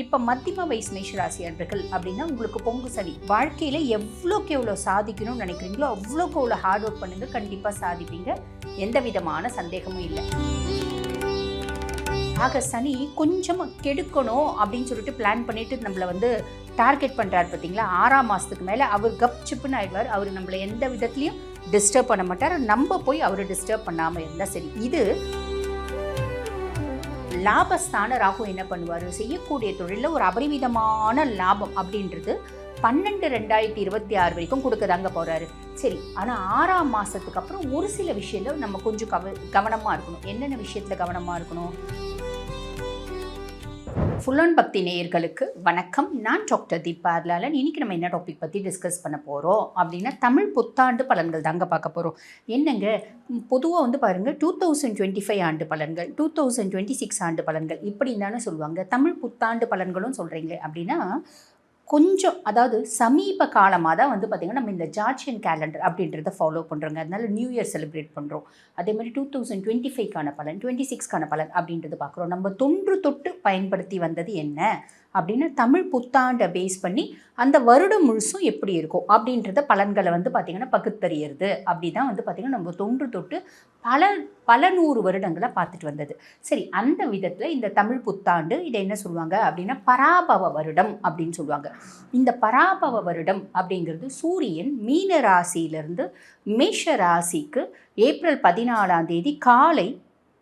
இப்போ மத்தியம வயசு மேஷராசி அன்பர்கள் அப்படின்னா உங்களுக்கு பொங்கு சனி. வாழ்க்கையில் எவ்வளோக்கு எவ்வளோ சாதிக்கணும்னு நினைக்கிறீங்களோ அவ்வளோக்கு எவ்வளோ ஹார்ட் ஒர்க் பண்ணுங்க, கண்டிப்பாக சாதிப்பீங்க, எந்த விதமான சந்தேகமும் இல்லை. ஆக சனி கொஞ்சம் கெடுக்கணும் அப்படின்னு சொல்லிட்டு பிளான் பண்ணிட்டு நம்மளை டார்கெட் பண்ணுறாரு பார்த்தீங்களா. 6ஆம் மாதத்துக்கு மேலே அவர் கப் சிப்புன்னு ஆயிடுவார். அவர் நம்மளை எந்த விதத்துலையும் டிஸ்டர்ப் பண்ண மாட்டார். நம்ம போய் அவரை டிஸ்டர்ப் பண்ணாமல் இருந்தால் சரி. இது லாபஸ்தான ராகு என்ன பண்ணுவார், செய்யக்கூடிய தொழிலில் ஒரு அபரிமிதமான லாபம் அப்படின்றது 12/2026 வரைக்கும் கொடுக்கதாங்க போகிறாரு. சரி, ஆனால் 6ஆம் மாதத்துக்கு அப்புறம் ஒரு சில விஷயத்தில் நம்ம கொஞ்சம் கவனமாக இருக்கணும். என்னென்ன விஷயத்தில் கவனமாக இருக்கணும்? ஃபுல் ஆன் பக்தி நேயர்களுக்கு வணக்கம். நான் டாக்டர் தீபா அர்லாலன். இன்றைக்கி நம்ம என்ன டாபிக் பற்றி டிஸ்கஸ் பண்ண போகிறோம் அப்படின்னா தமிழ் புத்தாண்டு பலன்கள் தாங்க பார்க்க போகிறோம். என்னங்க, பொதுவாக பாருங்கள் 2025 ஆண்டு பலன்கள், 2026 ஆண்டு பலன்கள் இப்படின்னு தானே சொல்லுவாங்க. தமிழ் புத்தாண்டு பலன்களும் சொல்கிறீங்களே அப்படின்னா கொஞ்சம், அதாவது சமீப காலமாக தான் பார்த்திங்கன்னா நம்ம இந்த ஜார்ஜியன் கேலண்டர் அப்படின்றத ஃபாலோ பண்ணுறோங்க. அதனால நியூ இயர் செலிப்ரேட் பண்ணுறோம். அதே மாதிரி 2025க்கான பலன், 26க்கான பலன் அப்படின்றது பார்க்குறோம். நம்ம தொன்று தொட்டு பயன்படுத்தி வந்தது என்ன அப்படின்னு தமிழ் புத்தாண்டை பேஸ் பண்ணி அந்த வருடம் முழுசும் எப்படி இருக்கும் அப்படின்றத பலன்களை பார்த்திங்கன்னா பகுத்தறியறது. அப்படி தான் பார்த்திங்கன்னா நம்ம தொன்று தொட்டு பல நூறு வருடங்களை பார்த்துட்டு வந்தது. சரி, அந்த விதத்தில் இந்த தமிழ் புத்தாண்டு இதை என்ன சொல்லுவாங்க அப்படின்னா பராபவ வருடம் அப்படின்னு சொல்லுவாங்க. இந்த பராபவ வருடம் அப்படிங்கிறது சூரியன் மீன ராசியிலிருந்து மேஷ ராசிக்கு ஏப்ரல் 14ஆம் தேதி காலை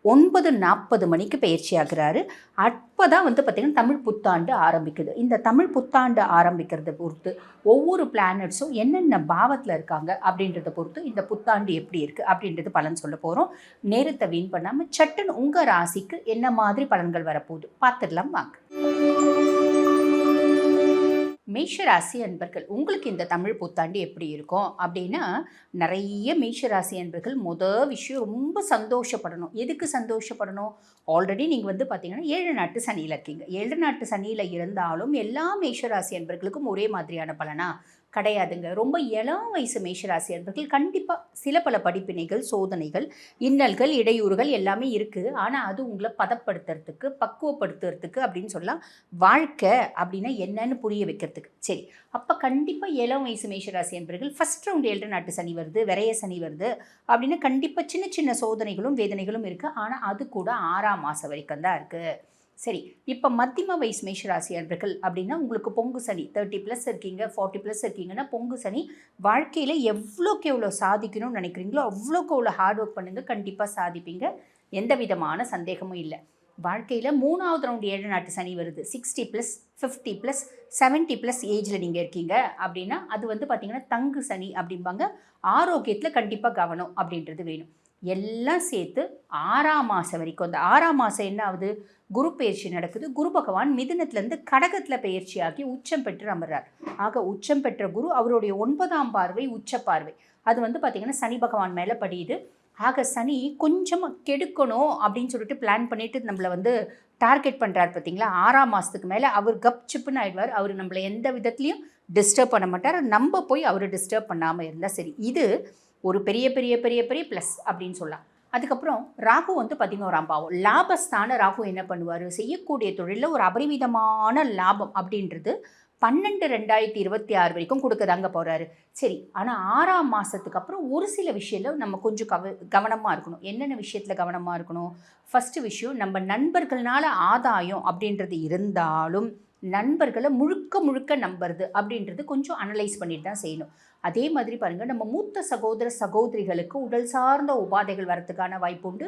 9:40 மணிக்கு பயிற்சி ஆகிறாரு. அப்போ தான் பார்த்திங்கன்னா தமிழ் புத்தாண்டு ஆரம்பிக்குது. இந்த தமிழ் புத்தாண்டு ஆரம்பிக்கிறத பொறுத்து ஒவ்வொரு பிளானட்ஸும் என்னென்ன பாவத்தில் இருக்காங்க அப்படின்றத பொறுத்து இந்த புத்தாண்டு எப்படி இருக்குது அப்படின்றது பலன் சொல்ல போகிறோம். நேரத்தை வீண் பண்ணாமல் சட்டுன்னு உங்கள் ராசிக்கு என்ன மாதிரி பலன்கள் வரப்போகுது பார்த்துடலாம் வாங்க. மேஷராசி அன்பர்கள், உங்களுக்கு இந்த தமிழ் புத்தாண்டு எப்படி இருக்கும் அப்படின்னா, நிறைய மேஷராசி அன்பர்கள் விஷயம் ரொம்ப சந்தோஷப்படணும். எதுக்கு சந்தோஷப்படணும்? ஆல்ரெடி நீங்கள் பார்த்தீங்கன்னா 7 நாட்டு சனியில் இருக்கீங்க. 7 நாட்டு சனியில் இருந்தாலும் எல்லா மேஷராசி அன்பர்களுக்கும் ஒரே மாதிரியான பலனா கிடையாதுங்க. ரொம்ப இளம் வயசு மேஷராசி அன்பர்கள் கண்டிப்பாக சில பல படிப்பினைகள், சோதனைகள், இன்னல்கள், இடையூறுகள் எல்லாமே இருக்குது. ஆனால் அது உங்களை பதப்படுத்துறதுக்கு, பக்குவப்படுத்துறதுக்கு அப்படின்னு சொல்லலாம். வாழ்க்கை அப்படின்னா என்னன்னு புரிய வைக்கிறதுக்கு. சரி, அப்போ கண்டிப்பாக இளம் வயசு மேஷராசி அன்பர்கள் ஃபஸ்ட் ரவுண்ட் 7 நாட்டு சனி வருது, விரைய சனி வருது அப்படின்னா கண்டிப்பாக சின்ன சின்ன சோதனைகளும் வேதனைகளும் இருக்குது. ஆனால் அது கூட 6ஆம் மாதம் வரைக்கும் தான் இருக்குது. சரி, இப்போ மத்தியம வயசு மேஷராசி அன்பர்கள் அப்படின்னா உங்களுக்கு பொங்கு சனி 30+ இருக்கீங்க, 40+ இருக்கீங்கன்னா பொங்கு சனி. வாழ்க்கையில் எவ்வளோக்கு எவ்வளோ சாதிக்கணும்னு நினைக்கிறீங்களோ அவ்வளோக்கு எவ்வளோ ஹார்ட் ஒர்க் பண்ணுங்க, கண்டிப்பாக சாதிப்பீங்க, எந்த விதமான சந்தேகமும் இல்லை. வாழ்க்கையில் 3ஆவது ரவுண்டு 7 நாட்டு சனி வருது. 60+, 50+, 70+ ஏஜில் நீங்கள் இருக்கீங்க அப்படின்னா அது பார்த்திங்கன்னா தங்கு சனி அப்படிம்பாங்க. ஆரோக்கியத்தில் கண்டிப்பாக கவனம் அப்படின்றது வேணும். எல்லாம் சேர்த்து 6ஆம் மாதம் வரைக்கும், அந்த 6ஆம் மாதம் என்ன ஆகுது, குரு பயிற்சி நடக்குது. குரு பகவான் மிதுனத்துலேருந்து கடகத்தில் பயிற்சியாகி உச்சம் பெற்று அமர்றார். ஆக உச்சம் பெற்ற குரு அவருடைய 9ஆம் பார்வை உச்ச பார்வை அது பார்த்திங்கன்னா சனி பகவான் மேலே படியுது. ஆக சனி கொஞ்சம் கெடுக்கணும் அப்படின்னு சொல்லிட்டு பிளான் பண்ணிட்டு நம்மளை டார்கெட் பண்ணுறாரு பார்த்தீங்களா. 6ஆம் மாதத்துக்கு மேலே அவர் கப் சிப்புன்னு ஆயிடுவார். அவர் நம்மளை எந்த விதத்துலையும் டிஸ்டர்ப் பண்ண மாட்டார். நம்ம போய் அவரை டிஸ்டர்ப் பண்ணாமல் இருந்தால் சரி. இது ஒரு பெரிய பெரிய பெரிய பெரிய ப்ளஸ் அப்படின்னு சொல்லலாம். அதுக்கப்புறம் ராகு 11ஆம் பாவம், லாபஸ்தான ராகு என்ன பண்ணுவார், செய்யக்கூடிய தொழிலில் ஒரு அபரிமிதமான லாபம் அப்படின்றது 12/2026 வரைக்கும் கொடுக்கதாங்க போகிறாரு. சரி, ஆனால் 6ஆம் மாதத்துக்கு அப்புறம் ஒரு சில விஷயத்தில் நம்ம கொஞ்சம் கவனமாக இருக்கணும். என்னென்ன விஷயத்தில் கவனமாக இருக்கணும்? ஃபஸ்ட்டு விஷயம், நம்ம நண்பர்களால் ஆதாயம் அப்படின்றது இருந்தாலும் நண்பர்களை முழுக்க நம்புறது அப்படின்றது கொஞ்சம் அனலைஸ் பண்ணிட்டு தான் செய்யணும். அதே மாதிரி பாருங்கள், நம்ம மூத்த சகோதர சகோதரிகளுக்கு உடல் சார்ந்த உபாதைகள் வரத்துக்கான வாய்ப்பு உண்டு.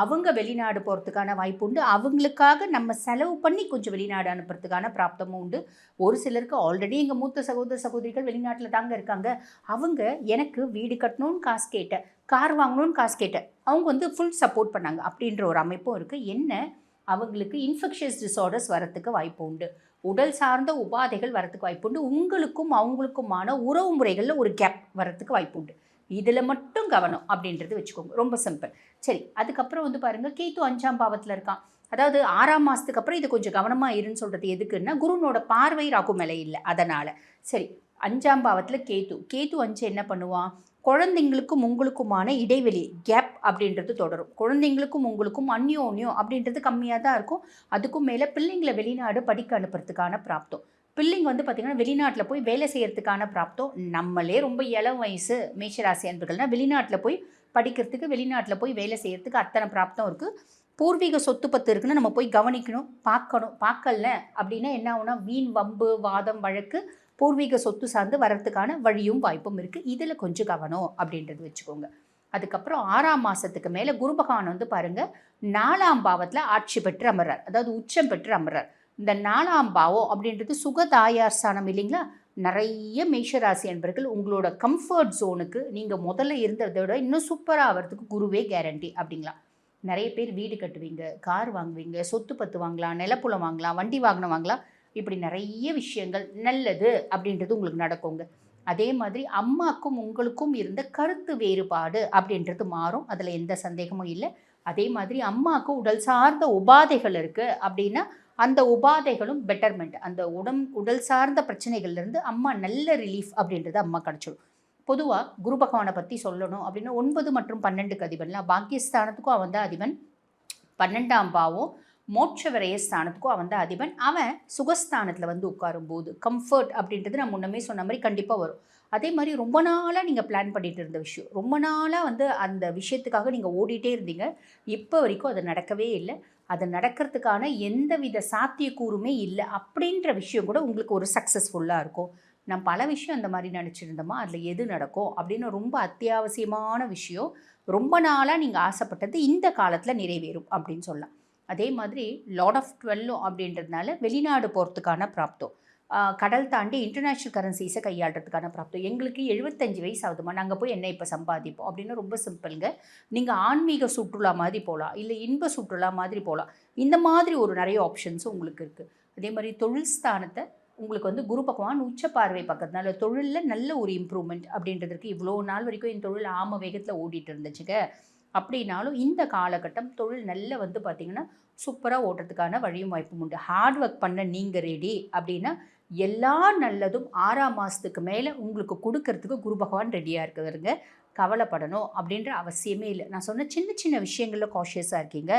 அவங்க வெளிநாடு போகிறதுக்கான வாய்ப்பு உண்டு. அவங்களுக்காக நம்ம செலவு பண்ணி கொஞ்சம் வெளிநாடு அனுப்புறதுக்கான பிராப்தமும் உண்டு. ஒரு சிலருக்கு ஆல்ரெடி எங்கள் மூத்த சகோதர சகோதரிகள் வெளிநாட்டில் தாங்க இருக்காங்க. அவங்க எனக்கு வீடு கட்டணும்னு காசு கேட்டேன், கார் வாங்கணும்னு காசு கேட்டேன், அவங்க ஃபுல் சப்போர்ட் பண்ணாங்க அப்படின்ற ஒரு அமைப்பும் இருக்குது. என்ன, அவங்களுக்கு இன்ஃபெக்ஷியஸ் டிஸார்டர்ஸ் வரத்துக்கு வாய்ப்பு உண்டு. உடல் சார்ந்த உபாதைகள் வரத்துக்கு வாய்ப்பு உண்டு. உங்களுக்கும் அவங்களுக்குமான உறவு முறைகளில் ஒரு கேப் வரத்துக்கு வாய்ப்பு உண்டு. இதில் மட்டும் கவனம் அப்படின்றது வச்சுக்கோங்க. ரொம்ப சிம்பிள். சரி, அதுக்கப்புறம் பாருங்கள், கேத்து 5ஆம் பாவத்தில் இருக்கான். அதாவது 6ஆம் மாதத்துக்கு அப்புறம் இது கொஞ்சம் கவனமாக இருன்னு சொல்கிறது எதுக்குன்னா, குருனோட பார்வை ராகு மேலே இல்லை, அதனால். சரி, 5ஆம் பாவத்தில் கேத்து 5 என்ன பண்ணுவான், குழந்தைங்களுக்கும் உங்களுக்குமான இடைவெளி கேப் அப்படின்றது தொடரும். குழந்தைங்களுக்கும் உங்களுக்கும் அந்யோன்யம் அப்படின்றது கம்மியாக தான் இருக்கும். அதுக்கும் மேலே பிள்ளைங்களை வெளிநாடு படிக்க அனுப்புறதுக்கான பிராப்தம். பிள்ளைங்க வந்து பார்த்திங்கன்னா வெளிநாட்டில் போய் வேலை செய்கிறதுக்கான பிராப்தம். நம்மளே ரொம்ப இளம் வயசு மேஷராசி அன்பர்கள்னால் வெளிநாட்டில் போய் படிக்கிறதுக்கு, வெளிநாட்டில் போய் வேலை செய்கிறதுக்கு அத்தனை பிராப்தம் இருக்குது. பூர்வீக சொத்து பத்து இருக்குன்னு நம்ம போய் கவனிக்கணும், பார்க்கணும். பார்க்கல அப்படின்னா என்ன ஆகுனா வீண் வம்பு, வாதம், வழக்கு, பூர்வீக சொத்து சார்ந்து வர்றதுக்கான வழியும் வாய்ப்பும் இருக்குது. இதில் கொஞ்சம் கவனம் அப்படின்றது வச்சுக்கோங்க. அதுக்கப்புறம் 6ஆம் மாதத்துக்கு மேலே குரு பகவான் வந்து பாருங்கள் 4ஆம் பாவத்தில் ஆட்சி பெற்று அமர்றார், அதாவது உச்சம் பெற்று அமர்றார். இந்த 4ஆம் பாவம் அப்படின்றது சுகதாயார் ஸ்தானம் இல்லைங்களா? நிறைய மேஷராசி அன்பர்கள் உங்களோட கம்ஃபர்ட் ஜோனுக்கு நீங்கள் முதல்ல இருந்ததை விட இன்னும் சூப்பராக ஆகிறதுக்கு குருவே கேரண்டி அப்படிங்களா? நிறைய பேர் வீடு கட்டுவீங்க, கார் வாங்குவீங்க, சொத்து பத்து வாங்கலாம், நிலப்புலம் வாங்கலாம், வண்டி வாகனம் வாங்கலாம். இப்படி நிறைய விஷயங்கள் நல்லது அப்படின்றது உங்களுக்கு நடக்குங்க. அதே மாதிரி அம்மாக்கும் உங்களுக்கும் இருந்த கருத்து வேறுபாடு அப்படின்றது மாறும், அதில் எந்த சந்தேகமும் இல்லை. அதே மாதிரி அம்மாவுக்கு உடல் சார்ந்த உபாதைகள் இருக்குது அப்படின்னா அந்த உபாதைகளும் பெட்டர்மெண்ட், அந்த உடல் சார்ந்த பிரச்சனைகள்லேருந்து அம்மா நல்ல ரிலீஃப் அப்படின்றது அம்மா கிடச்சிடும். பொதுவாக குரு பகவானை பற்றி சொல்லணும் அப்படின்னா 9 மற்றும் 12க்கு அதிபன்லாம் பாக்கியஸ்தானத்துக்கும் அவன் தான் அதிபன், 12ஆம் பாவம் மோட்ச விரய ஸ்தானத்துக்கும் அவன் தான் அதிபன். அவன் சுகஸ்தானத்தில் வந்து உட்காரும்போது கம்ஃபர்ட் அப்படின்றது நான் முன்னமே சொன்ன மாதிரி கண்டிப்பாக வரும். அதே மாதிரி ரொம்ப நாளாக நீங்கள் பிளான் பண்ணிகிட்டு இருந்த விஷயம், ரொம்ப நாளாக வந்து அந்த விஷயத்துக்காக நீங்கள் ஓடிட்டே இருந்தீங்க, இப்போ வரைக்கும் அது நடக்கவே இல்லை. அது நடக்கிறதுக்கான எந்தவித சாத்தியக்கூறுமே இல்லை அப்படின்ற விஷயம் கூட உங்களுக்கு ஒரு சக்ஸஸ்ஃபுல்லாக இருக்கும். நான் பல விஷயம் அந்த மாதிரி நினச்சிருந்தோமா, அதில் எது நடக்கும் அப்படின்னு ரொம்ப அத்தியாவசியமான விஷயம், ரொம்ப நாளாக நீங்கள் ஆசைப்பட்டது இந்த காலத்தில் நிறைவேறும் அப்படின்னு சொல்லலாம். அதே மாதிரி லார்ட் ஆஃப் 12 அப்படின்றதுனால வெளிநாடு போகிறதுக்கான பிராப்தம், கடல் தாண்டி இன்டர்நேஷ்னல் கரன்சிஸை கையாளுறதுக்கான பிராப்தம். எங்களுக்கு 75 வயசு ஆகுதுமா, நாங்கள் போய் என்ன இப்போ சம்பாதிப்போம் அப்படின்னு ரொம்ப சிம்பிளுங்க. நீங்கள் ஆன்மீக சுற்றுலா மாதிரி போகலாம், இல்லை இன்ப சுற்றுலா மாதிரி போகலாம். இந்த மாதிரி ஒரு நிறைய ஆப்ஷன்ஸும் உங்களுக்கு இருக்குது. அதே மாதிரி தொழில் ஸ்தானத்தை உங்களுக்கு வந்து குரு பகவான் உச்ச பார்வை பக்கத்தினால தொழிலில் நல்ல ஒரு இம்ப்ரூவ்மெண்ட் அப்படின்றதுக்கு. இவ்வளோ நாள் வரைக்கும் என் தொழில் ஆம வேகத்தில் ஓடிட்டு இருந்துச்சுங்க அப்படின்னாலும் இந்த காலகட்டம் தொழில் நல்ல வந்து பார்த்திங்கன்னா சூப்பராக ஓட்டுறதுக்கான வழியும் வாய்ப்பும் உண்டு. ஹார்ட் ஒர்க் பண்ண நீங்கள் ரெடி அப்படின்னா எல்லா நல்லதும் 6ஆம் மாதத்துக்கு மேலே உங்களுக்கு கொடுக்கறதுக்கு குரு பகவான் ரெடியாக இருக்குதுங்க. கவலைப்படணும் அப்படின்ற அவசியமே இல்லை. நான் சொன்ன சின்ன சின்ன விஷயங்களில் காஷியஸாக இருக்கீங்க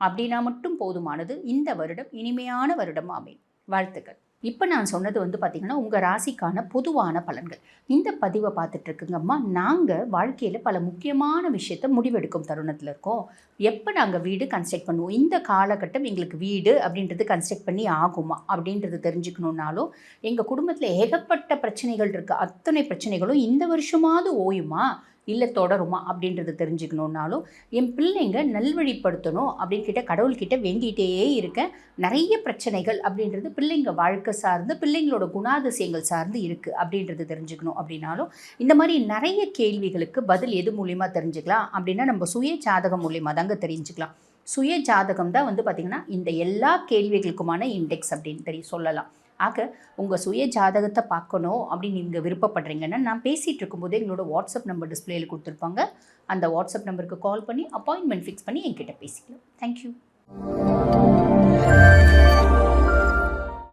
அப்படின்னா மட்டும் போதுமானது. இந்த வருடம் இனிமையான வருடமாக அமையும். வாழ்த்துக்கள். இப்போ நான் சொன்னது வந்து பார்த்திங்கன்னா உங்கள் ராசிக்கான பொதுவான பலன்கள். இந்த பதிவை பார்த்துட்ருக்குங்கம்மா, நாங்கள் வாழ்க்கையில் பல முக்கியமான விஷயத்தை முடிவெடுக்கும் தருணத்தில் இருக்கோம். எப்போ நாங்கள் வீடு கன்ஸ்ட்ரக்ட் பண்ணுவோம், இந்த காலகட்டம் எங்களுக்கு வீடு அப்படின்றது கன்ஸ்ட்ரக்ட் பண்ணி ஆகுமா அப்படின்றது தெரிஞ்சுக்கணுன்னாலும், எங்கள் குடும்பத்தில் ஏகப்பட்ட பிரச்சனைகள் இருக்குது, அத்தனை பிரச்சனைகளும் இந்த வருஷமாவது ஓயுமா இல்லை தொடருமா அப்படின்றது தெரிஞ்சுக்கணுன்னாலும், என் பிள்ளைங்க நல்வழிப்படுத்தணும் அப்படின்னு கடவுள்கிட்ட வேண்டிகிட்டே இருக்கேன். நிறைய பிரச்சனைகள் அப்படின்றது பிள்ளைங்க வாழ்க்கை சார்ந்து, பிள்ளைங்களோட குணாதிசயங்கள் சார்ந்து இருக்குது அப்படின்றது தெரிஞ்சுக்கணும் அப்படின்னாலும், இந்த மாதிரி நிறைய கேள்விகளுக்கு பதில் எது மூலிமா தெரிஞ்சுக்கலாம் அப்படின்னா நம்ம சுய ஜாதகம் மூலிமா தாங்க தெரிஞ்சுக்கலாம். சுய ஜாதகம் தான் வந்து பார்த்திங்கன்னா இந்த எல்லா கேள்விகளுக்குமான இண்டெக்ஸ் அப்படின்னு சொல்லலாம். ஆக உங்கள் சுய ஜாதகத்தை பார்க்கணும் அப்படின்னு நீங்கள் விருப்பப்படுறீங்கன்னா, நான் பேசிகிட்டு இருக்கும்போது எங்களோட வாட்ஸ்அப் நம்பர் டிஸ்பிளேயில் கொடுத்துருப்பாங்க. அந்த வாட்ஸ்அப் நம்பருக்கு கால் பண்ணி அப்பாயின்மெண்ட் ஃபிக்ஸ் பண்ணி என்கிட்ட பேசிக்கலாம். தேங்க்யூ.